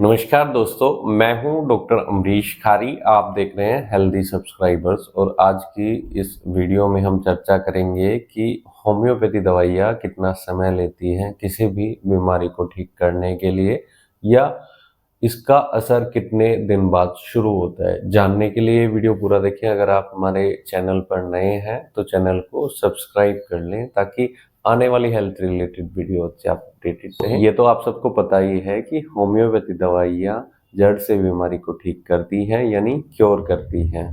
नमस्कार दोस्तों, मैं हूं डॉक्टर अमरीश खारी। आप देख रहे हैं हेल्दी सब्सक्राइबर्स। और आज की इस वीडियो में हम चर्चा करेंगे कि होम्योपैथी दवाइयाँ कितना समय लेती हैं किसी भी बीमारी को ठीक करने के लिए, या इसका असर कितने दिन बाद शुरू होता है। जानने के लिए वीडियो पूरा देखें। अगर आप हमारे चैनल पर नए हैं तो चैनल को सब्सक्राइब कर लें ताकि आने वाली हेल्थ रिलेटेड वीडियो से आप अपडेटेड रहें। ये तो आप सबको पता ही है कि होम्योपैथी दवाइयाँ जड़ से बीमारी को ठीक करती हैं, यानी क्योर करती हैं।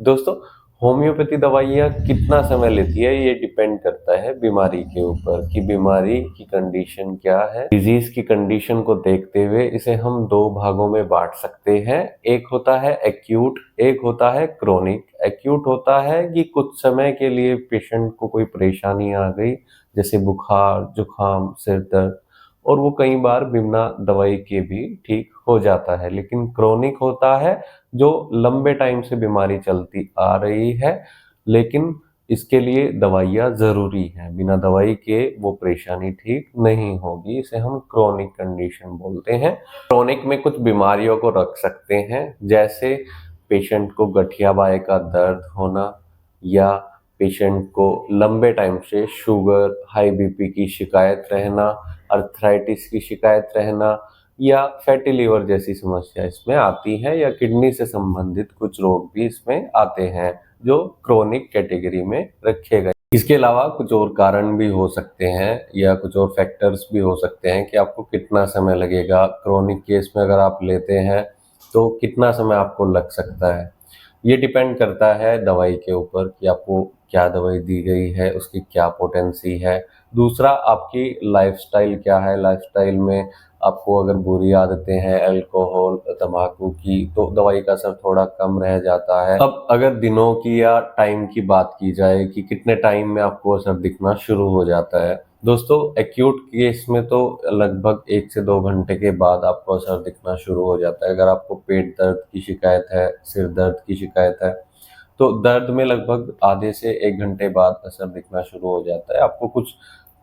दोस्तों, होम्योपैथी दवाइयाँ कितना समय लेती है ये डिपेंड करता है बीमारी के ऊपर कि बीमारी की कंडीशन क्या है। डिजीज की कंडीशन को देखते हुए इसे हम दो भागों में बांट सकते हैं। एक होता है एक्यूट, एक होता है क्रोनिक। एक्यूट होता है कि कुछ समय के लिए पेशेंट को कोई परेशानी आ गई, जैसे बुखार, जुकाम, सिर दर्द, और वो कई बार बिना दवाई के भी ठीक हो जाता है। लेकिन क्रोनिक होता है जो लंबे टाइम से बीमारी चलती आ रही है, लेकिन इसके लिए दवाइयाँ ज़रूरी हैं। बिना दवाई के वो परेशानी ठीक नहीं होगी। इसे हम क्रोनिक कंडीशन बोलते हैं। क्रोनिक में कुछ बीमारियों को रख सकते हैं, जैसे पेशेंट को गठिया बाय का दर्द होना, या पेशेंट को लंबे टाइम से शुगर, हाई बीपी की शिकायत रहना, अर्थराइटिस की शिकायत रहना, या फैटी लिवर जैसी समस्या इसमें आती है, या किडनी से संबंधित कुछ रोग भी इसमें आते हैं जो क्रोनिक कैटेगरी में रखे गए। इसके अलावा कुछ और कारण भी हो सकते हैं या कुछ और फैक्टर्स भी हो सकते हैं कि आपको कितना समय लगेगा। क्रोनिक केस में अगर आप लेते हैं तो कितना समय आपको लग सकता है। ये डिपेंड करता है दवाई के ऊपर कि आपको क्या दवाई दी गई है, उसकी क्या पोटेंसी है। दूसरा, आपकी लाइफस्टाइल क्या है। लाइफस्टाइल में आपको अगर बुरी आदतें हैं अल्कोहल, तंबाकू की, तो दवाई का असर थोड़ा कम रह जाता है। अब अगर दिनों की या टाइम की बात की जाए कि कितने टाइम में आपको असर दिखना शुरू हो जाता है, दोस्तों एक्यूट केस में तो लगभग 1 से 2 घंटे के बाद आपको असर दिखना शुरू हो जाता है। अगर आपको पेट दर्द की शिकायत है, सिर दर्द की शिकायत है, तो दर्द में लगभग आधे से 1 घंटे बाद असर दिखना शुरू हो जाता है। आपको कुछ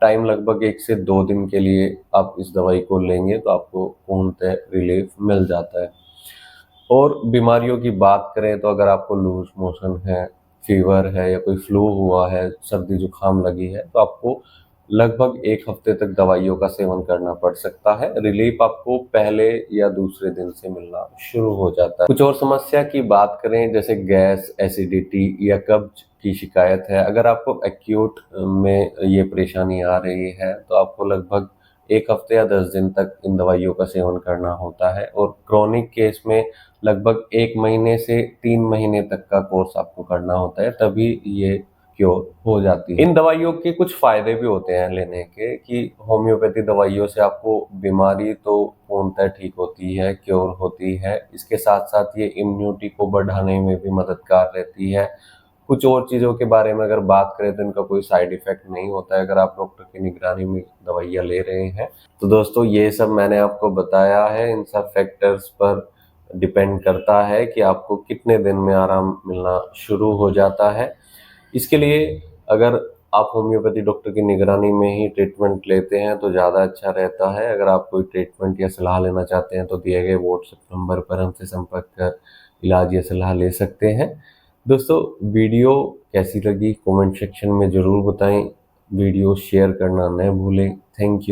टाइम, लगभग 1 से 2 दिन के लिए आप इस दवाई को लेंगे तो आपको पूर्णतः रिलीफ मिल जाता है। और बीमारियों की बात करें तो अगर आपको लूज मोशन है, फीवर है, या कोई फ्लू हुआ है, सर्दी जुकाम लगी है, तो आपको लगभग 1 हफ्ते तक दवाइयों का सेवन करना पड़ सकता है। रिलीफ आपको पहले या दूसरे दिन से मिलना शुरू हो जाता है। कुछ और समस्या की बात करें, जैसे गैस, एसिडिटी या कब्ज की शिकायत है। अगर आपको एक्यूट में ये परेशानी आ रही है तो आपको लगभग 1 हफ्ते या 10 दिन तक इन दवाइयों का सेवन करना होता है। और क्रोनिक केस में लगभग 1 महीने से 3 महीने तक का कोर्स आपको करना होता है, तभी ये क्योर हो जाती है। इन दवाइयों के कुछ फायदे भी होते हैं लेने के, कि होम्योपैथी दवाइयों से आपको बीमारी तो पूर्णतः ठीक होती है, क्योर होती है। इसके साथ साथ ये इम्यूनिटी को बढ़ाने में भी मददगार रहती है। कुछ और चीज़ों के बारे में अगर बात करें तो इनका कोई साइड इफेक्ट नहीं होता है अगर आप डॉक्टर की निगरानी में दवाइयाँ ले रहे हैं। तो दोस्तों, ये सब मैंने आपको बताया है। इन सब फैक्टर्स पर डिपेंड करता है कि आपको कितने दिन में आराम मिलना शुरू हो जाता है। इसके लिए अगर आप होम्योपैथी डॉक्टर की निगरानी में ही ट्रीटमेंट लेते हैं तो ज़्यादा अच्छा रहता है। अगर आप कोई ट्रीटमेंट या सलाह लेना चाहते हैं तो दिए गए व्हाट्सएप नंबर पर हमसे संपर्क कर इलाज या सलाह ले सकते हैं। दोस्तों, वीडियो कैसी लगी कमेंट सेक्शन में ज़रूर बताएं। वीडियो शेयर करना न भूलें। Thank you.